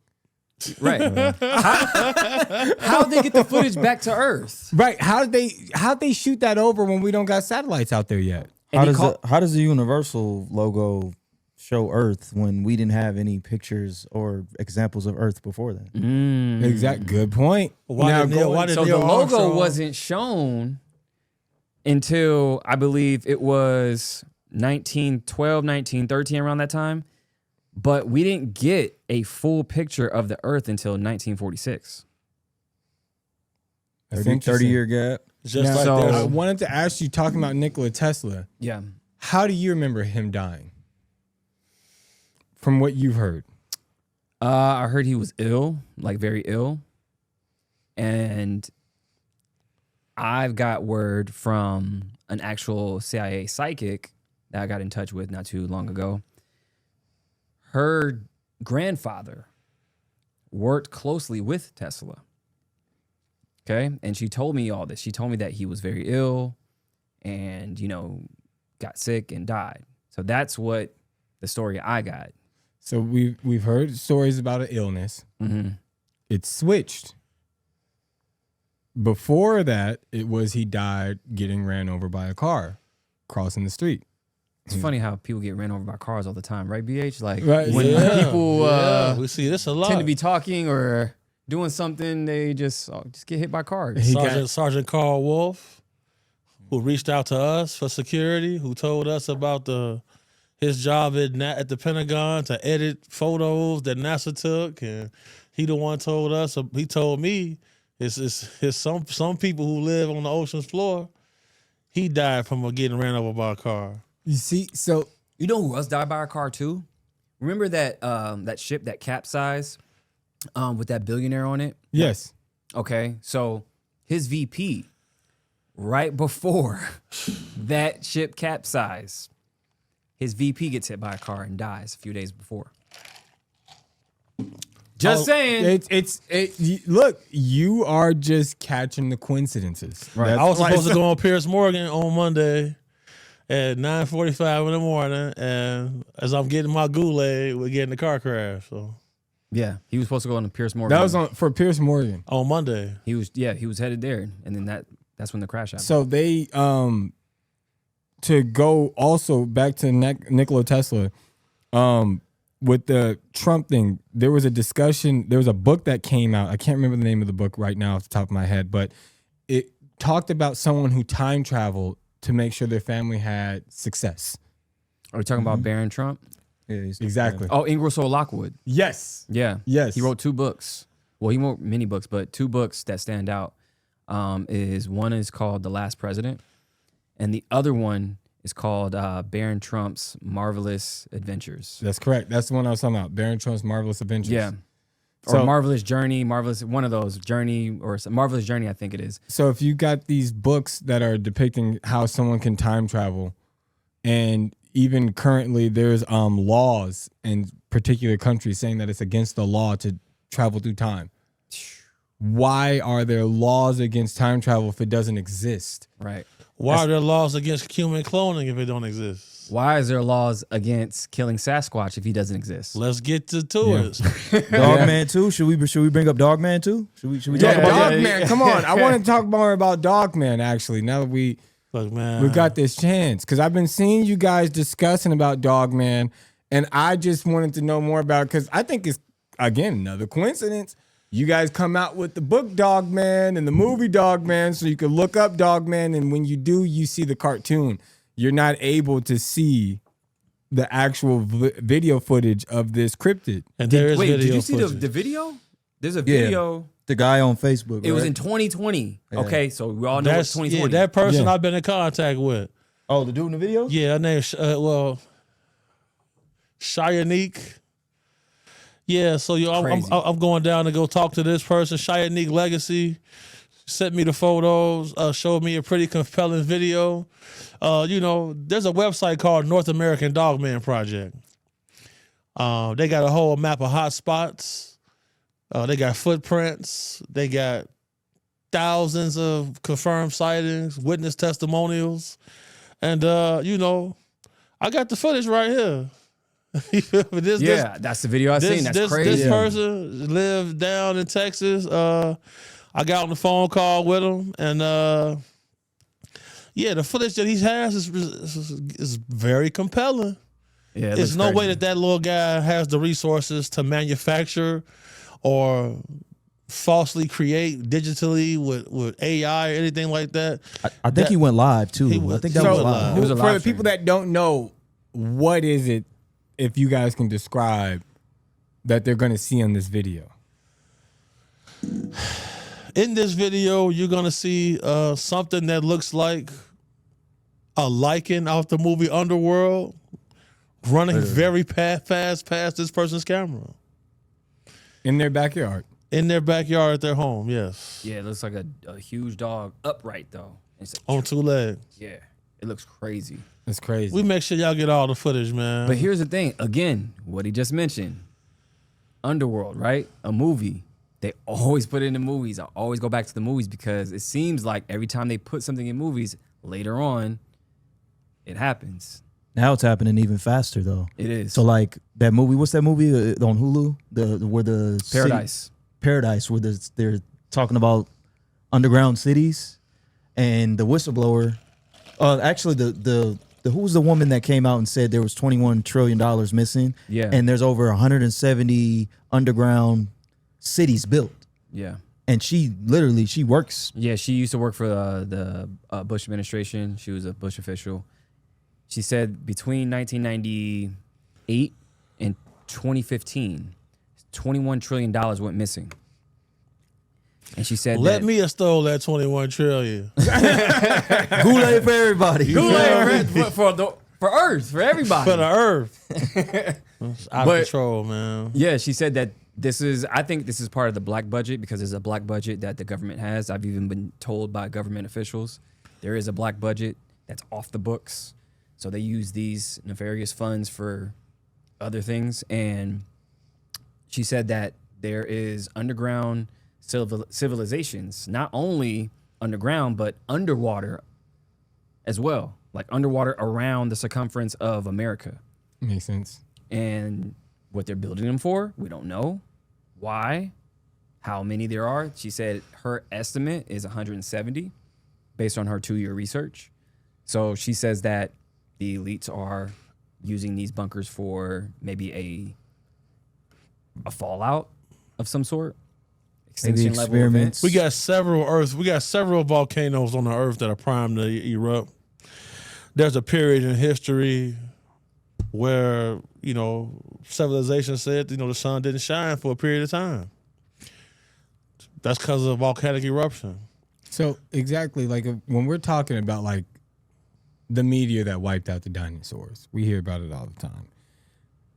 Right. How'd they get the footage back to Earth? Right. How'd they shoot that over when we don't got satellites out there yet? And How does the Universal logo show Earth when we didn't have any pictures or examples of Earth before that? Exact. Good point. Why did so Neil the logo Armstrong- wasn't shown until I believe it was 1912, 1913, around that time. But we didn't get a full picture of the Earth until 1946. 30-year gap. Just Now, like so- there's I wanted to ask you, talking about Nikola Tesla, Yeah. how do you remember him dying? From what you've heard. I heard he was ill, like very ill. And I've got word from an actual CIA psychic that I got in touch with not too long ago. Her grandfather worked closely with Tesla. Okay. And she told me all this. She told me that he was very ill and, got sick and died. So that's what the story I got. So we've heard stories about an illness. Mm-hmm. It switched. Before that, it was he died getting ran over by a car crossing the street. It's funny how people get ran over by cars all the time, right, BH? Like Right. when people we see this a lot. tend to be talking or doing something, they just get hit by cars. Sergeant Carl Wolf, who reached out to us for security, who told us about his job at the Pentagon to edit photos that NASA took, and he the one told us. He told me it's some people who live on the ocean's floor. He died from getting ran over by a car. You see, so You know who else died by a car too? Remember that that ship that capsized with that billionaire on it? yes. Okay, so his VP, right before that ship capsized, his VP gets hit by a car and dies a few days before. Just saying. Look, you are just catching the coincidences. Right. That's I was why supposed to it's- go on Pierce Morgan on Monday at 9:45 in the morning, and as I'm getting my Goulet, we're getting the car crash. So Yeah, he was supposed to go on the Pierce Morgan. That was for Pierce Morgan. on Monday, He was headed there, and then that's when the crash happened. So they to go also back to Nikola Tesla, with the Trump thing, there was a discussion. There was a book that came out. I can't remember the name of the book right now off the top of my head, but it talked about someone who time traveled to make sure their family had success. Are we talking about Barron Trump? Yeah, Exactly. Oh, Ingersoll Lockwood. Yes. Yeah. Yes. He wrote 2 books. Well, he wrote many books, but 2 books that stand out is one is called The Last President, and the other one is called Barron Trump's Marvelous Adventures. That's correct. That's the one I was talking about. Barron Trump's Marvelous Adventures. Yeah. Or So- Marvelous Journey, one of those, Journey, or Marvelous Journey, I think it is. So if you got these books that are depicting how someone can time travel, and even currently there's laws in particular countries saying that it's against the law to travel through time. Why are there laws against time travel if it doesn't exist? Right. why are there laws against human cloning if it don't exist? Why is there laws against killing Sasquatch if he doesn't exist? Let's get to Yeah. it. Dogman 2. Should we bring up Dogman 2? Should we talk Yeah, about that? Dogman. Come on. I want to talk more about Dogman, actually. Now that we Look, man. we got this chance. Because I've been seeing you guys discussing about Dogman, and I just wanted to know more about it because I think it's, again, another coincidence. You guys come out with the book Dogman and the movie Dogman, so you can look up Dogman, and when you do, you see the cartoon. You're not able to see the actual video footage of this cryptid. And there is Wait, video did you see footage. the video? There's a video. The guy on Facebook. It was right? in 2020. Yeah. Okay, so we all know it's 2020. Yeah, that person Yeah. I've been in contact with. Oh, the dude in the video? Yeah, her name, Shayanique. Yeah, so I'm going down to go talk to this person, Shayanique Legacy. Sent me the photos, showed me a pretty compelling video. There's a website called North American Dogman Project. They got a whole map of hot spots. They got footprints. They got thousands of confirmed sightings, witness testimonials. And, I got the footage right here. That's the video I seen. That's crazy. This person lived down in Texas. I got on the phone call with him, and the footage that he has is very compelling. Yeah, it There's looks no way crazy. that little guy has the resources to manufacture or falsely create digitally with AI or anything like that. I think he went live too. He I was- think that he was went live. live. It was a For live the people that don't know, what is it, if you guys can describe, that they're going to see on this video? In this video, you're gonna see something that looks like a lichen off the movie Underworld running very fast past this person's camera In their backyard. in their backyard at their home. Yes, Yeah, it looks like a huge dog upright though. It's like, on two legs. yeah, it looks crazy. That's crazy. We make sure y'all get all the footage, man. But here's the thing, again, what he just mentioned, Underworld, right? A movie. They always put it in the movies. I always go back to the movies because it seems like every time they put something in movies, later on, it happens. Now it's happening even faster though. It is. So like that movie, what's that movie on Hulu? Where the Paradise. Paradise, where they're talking about underground cities, and the whistleblower. Actually, the who was the woman that came out and said there was $21 trillion missing? Yeah. And there's over 170 underground cities built, Yeah. and she works. Yeah, she used to work for the Bush administration. She was a Bush official. She said between 1998 and 2015, $21 trillion went missing. And she said Let that, me have stole that 21 trillion. Kool-Aid for everybody. for Earth, for everybody. For the earth. It's out But- of control, man. Yeah, she said that I think this is part of the black budget because there's a black budget that the government has. I've even been told by government officials there is a black budget that's off the books. So they use these nefarious funds for other things. And she said that there is underground civilizations, not only underground, but underwater as well. Like underwater around the circumference of America. Makes sense. And what they're building them for, we don't know. Why? How many there are? She said her estimate is 170 based on her 2-year research. So she says that the elites are using these bunkers for maybe a fallout of some sort. Maybe Extinction level experiments. events. We got several volcanoes on the earth that are primed to erupt. There's a period in history where, civilization said, the sun didn't shine for a period of time. That's because of volcanic eruption. So exactly, like when we're talking about like the meteor that wiped out the dinosaurs, we hear about it all the time.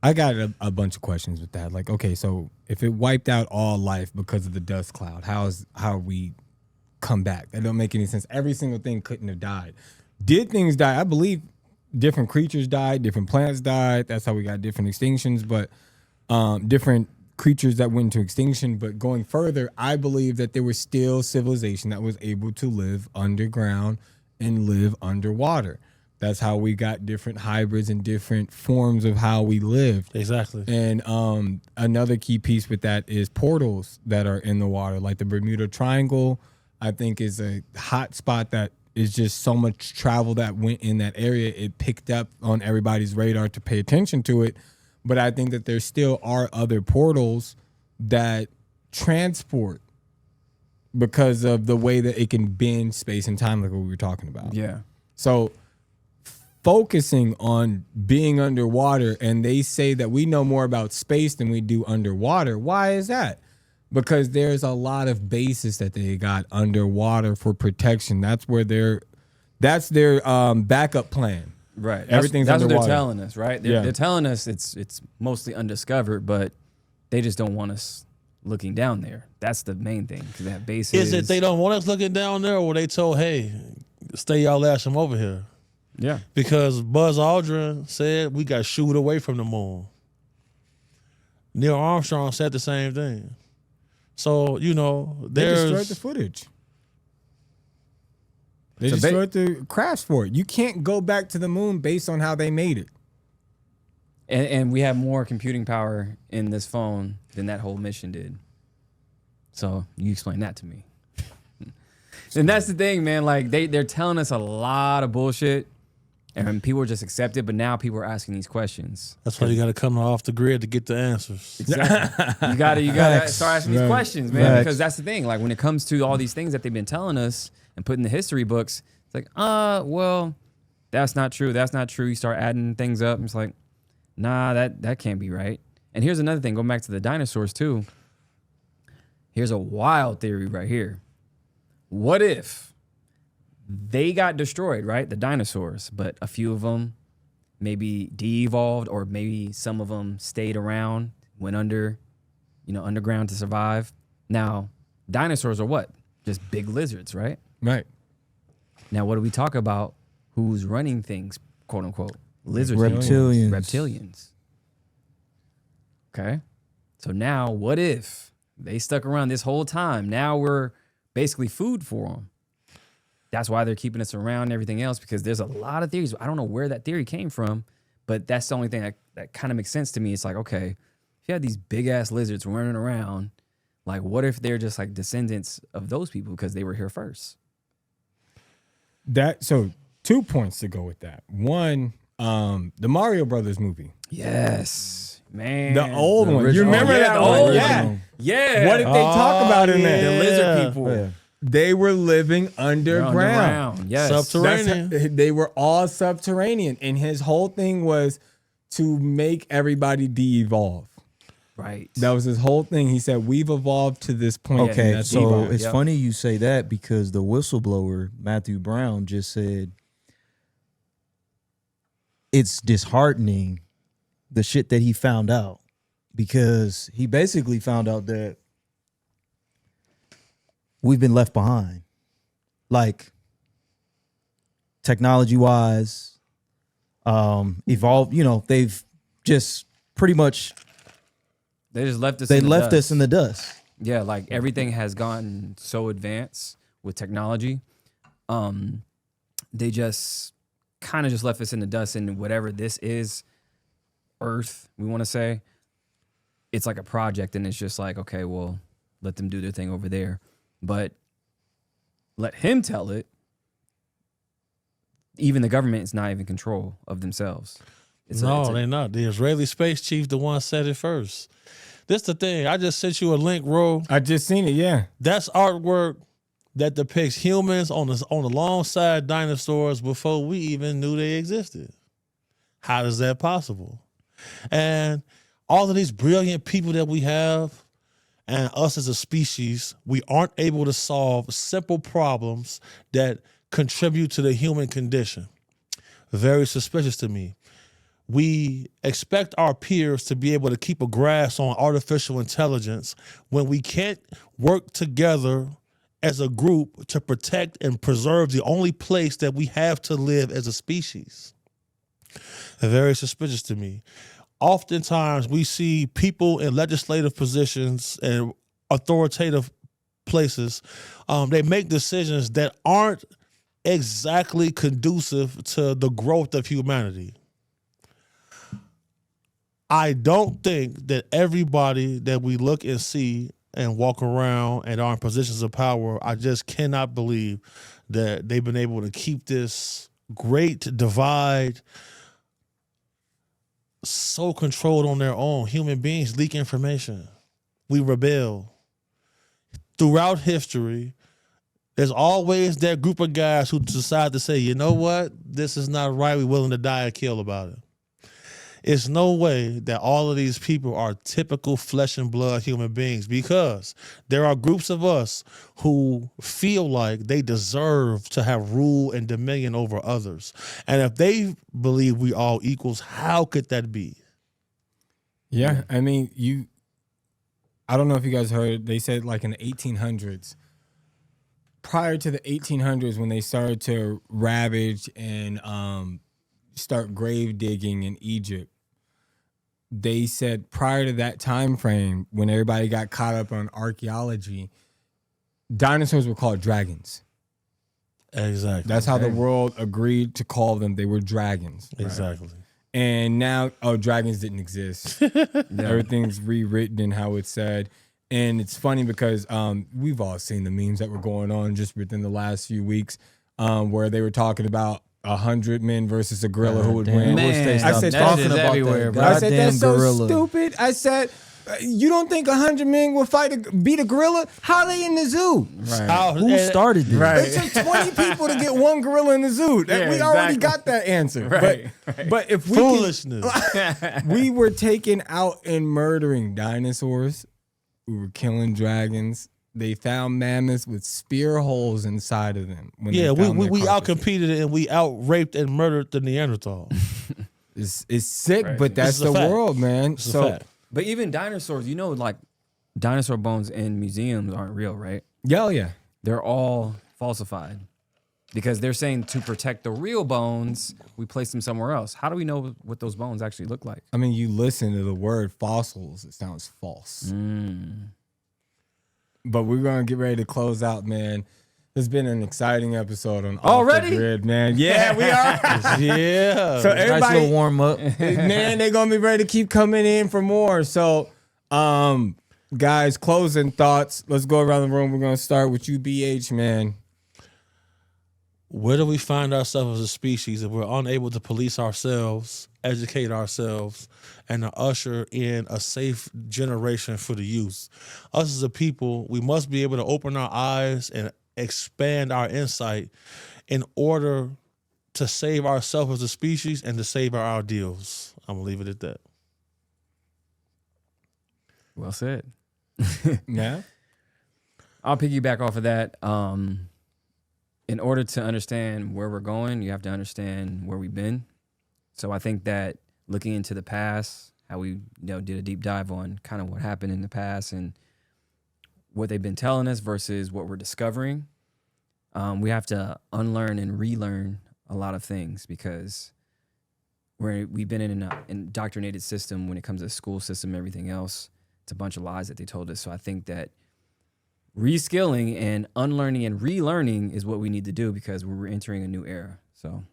I got a bunch of questions with that. Like, okay, so if it wiped out all life because of the dust cloud, how we come back? That don't make any sense. Every single thing couldn't have died. Did things die? I believe different creatures died, different plants died. That's how we got different extinctions, but different creatures that went into extinction. But going further, I believe that there was still civilization that was able to live underground and live underwater. That's how we got different hybrids and different forms of how we lived. Exactly. And another key piece with that is portals that are in the water, like the Bermuda Triangle. I think is a hot spot that it's just so much travel that went in that area. It picked up on everybody's radar to pay attention to it. But I think that there still are other portals that transport because of the way that it can bend space and time, like what we were talking about. Yeah. So focusing on being underwater, and they say that we know more about space than we do underwater. Why is that? Because there's a lot of bases that they got underwater for protection. That's their backup plan. Right. Everything's that's what underwater. they're telling us, right? They're telling us it's mostly undiscovered, but they just don't want us looking down there. That's the main thing, because that base Is it they don't want us looking down there, or were they told, hey, stay y'all ass from over here? Yeah. Because Buzz Aldrin said we got shooed away from the moon. Neil Armstrong said the same thing. So, you know, They destroyed the footage. They destroyed the crafts for it. You can't go back to the moon based on how they made it. And we have more computing power in this phone than that whole mission did. So you explain that to me. And that's the thing, man. Like they're telling us a lot of bullshit, and people just accept it. But now people are asking these questions. That's why you got to come off the grid to get the answers. Exactly. You gotta start asking these questions, man. Facts. Because that's the thing. Like when it comes to all these things that they've been telling us and putting in the history books, it's like, well, that's not true. That's not true. You start adding things up, and it's like, nah, that can't be right. And here's another thing. Going back to the dinosaurs too. Here's a wild theory right here. What if they got destroyed, right? The dinosaurs, but a few of them maybe de-evolved, or maybe some of them stayed around, went underground to survive. Now, dinosaurs are what? Just big lizards, right? Right. Now, what do we talk about? Who's running things, quote unquote? Lizards. Reptilians. Reptilians. Okay. So now, what if they stuck around this whole time? Now we're basically food for them. That's why they're keeping us around and everything else, because there's a lot of theories. I don't know where that theory came from, but that's the only thing that kind of makes sense to me. It's like, okay, if you had these big ass lizards running around, like what if they're just like descendants of those people because they were here first? So 2 points to go with that. One, the Mario Brothers movie. Yes, man. The old one. original- You remember that the one? old Yeah. one. Yeah. What did they talk about in there? The lizard people. Yeah. They were living They're underground. Yes. Subterranean. They were all subterranean. And his whole thing was to make everybody de-evolve. Right. That was his whole thing. He said, we've evolved to this point. Yeah, Okay, and that's so evolved. it's Yep. funny you say that, because the whistleblower, Matthew Brown, just said it's disheartening, the shit that he found out, because he basically found out that we've been left behind. Like, technology-wise, evolved, they've just pretty much, They just left us. they in the left dust. us in the dust. Yeah, like everything has gotten so advanced with technology. They just kind of just left us in the dust, and whatever this is, Earth, we want to say, it's like a project, and it's just like, okay, well, let them do their thing over there. But let him tell it. Even the government is not even in control of themselves. They're not. The Israeli space chief, the one said it first. This the thing. I just sent you a link, Ro. I just seen it, yeah. That's artwork that depicts humans on the alongside dinosaurs before we even knew they existed. How is that possible? And all of these brilliant people that we have, and us as a species, we aren't able to solve simple problems that contribute to the human condition. Very suspicious to me. We expect our peers to be able to keep a grasp on artificial intelligence when we can't work together as a group to protect and preserve the only place that we have to live as a species. Very suspicious to me. Oftentimes we see people in legislative positions and authoritative places, they make decisions that aren't exactly conducive to the growth of humanity. I don't think that everybody that we look and see and walk around and are in positions of power, I just cannot believe that they've been able to keep this great divide so controlled on their own. Human beings leak information. We rebel. Throughout history, there's always that group of guys who decide to say, you know what? This is not right. We're willing to die or kill about it. It's no way that all of these people are typical flesh and blood human beings, because there are groups of us who feel like they deserve to have rule and dominion over others. And if they believe we all equals, how could that be? Yeah, I mean, I don't know if you guys heard, they said like in the 1800s, prior to the 1800s when they started to ravage and start grave digging in Egypt, they said prior to that time frame, when everybody got caught up on archaeology, dinosaurs were called dragons. Exactly. That's how the world agreed to call them. They were dragons. Exactly. Right? And now, dragons didn't exist. Everything's rewritten in how it's said. And it's funny because we've all seen the memes that were going on just within the last few weeks, where they were talking about 100 men versus a gorilla who would win. Man, I said, that shit's everywhere, bro. I said, that's so gorilla. stupid. I said, you don't think 100 men will beat a gorilla? How are they in the zoo? Right. Who started this? Right. It took 20 people to get one gorilla in the zoo. We already got that answer. Right. But if we Foolishness. we were taking out and murdering dinosaurs. We were killing dragons. They found mammoths with spear holes inside of them. When Yeah, they found we their out carcasses. competed and we out raped and murdered the Neanderthal. It's sick, but This that's is a the fact. world, man. It's a So fact. But even dinosaurs, like dinosaur bones in museums aren't real, right? yeah. They're all falsified because they're saying to protect the real bones, we place them somewhere else. How do we know what those bones actually look like? I mean, you listen to the word fossils, it sounds false. But we're gonna get ready to close out, man. It's been an exciting episode on Off Already? the Grid, man. Yeah, we are. Yeah. So Nice everybody, little warm up. man, they're gonna be ready to keep coming in for more. So, guys, closing thoughts. Let's go around the room. We're gonna start with you, BH, man. Where do we find ourselves as a species if we're unable to police ourselves, educate ourselves, and to usher in a safe generation for the youth? Us as a people, we must be able to open our eyes and expand our insight in order to save ourselves as a species and to save our ideals. I'm going to leave it at that. Well said. Yeah. I'll piggyback off of that. In order to understand where we're going, you have to understand where we've been. So I think that looking into the past, how we did a deep dive on kind of what happened in the past and what they've been telling us versus what we're discovering, we have to unlearn and relearn a lot of things because we've been in an indoctrinated system when it comes to the school system and everything else. It's a bunch of lies that they told us. So I think that reskilling and unlearning and relearning is what we need to do because we're entering a new era. So,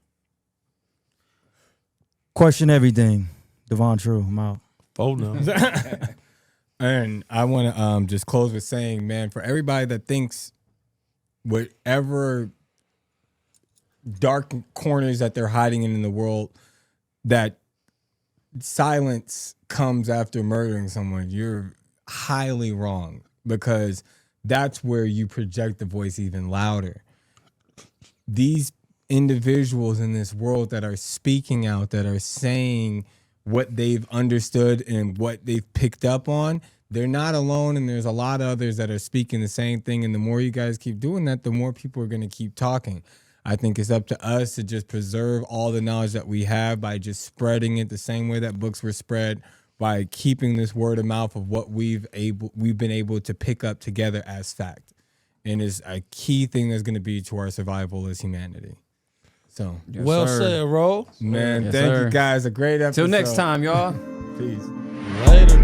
Question everything. Devon True, I'm out. Oh, no. And I want to just close with saying, man, for everybody that thinks whatever dark corners that they're hiding in the world, that silence comes after murdering someone, you're highly wrong, because that's where you project the voice even louder. These individuals in this world that are speaking out, that are saying what they've understood and what they've picked up on, they're not alone, and there's a lot of others that are speaking the same thing. And the more you guys keep doing that, the more people are going to keep talking. I think it's up to us to just preserve all the knowledge that we have by just spreading it the same way that books were spread, by keeping this word of mouth of what we've been able to pick up together as fact. And is a key thing that's going to be to our survival as humanity. So, yes, Well sir. said, Ro. man, Yes, thank sir. you guys. A great episode. Till next time, y'all. Peace. Later.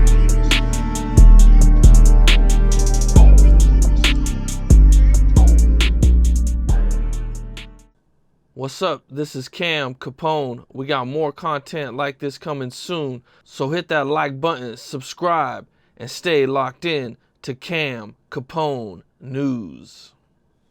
What's up? This is Cam Capone. We got more content like this coming soon, so hit that like button, subscribe, and stay locked in to Cam Capone News.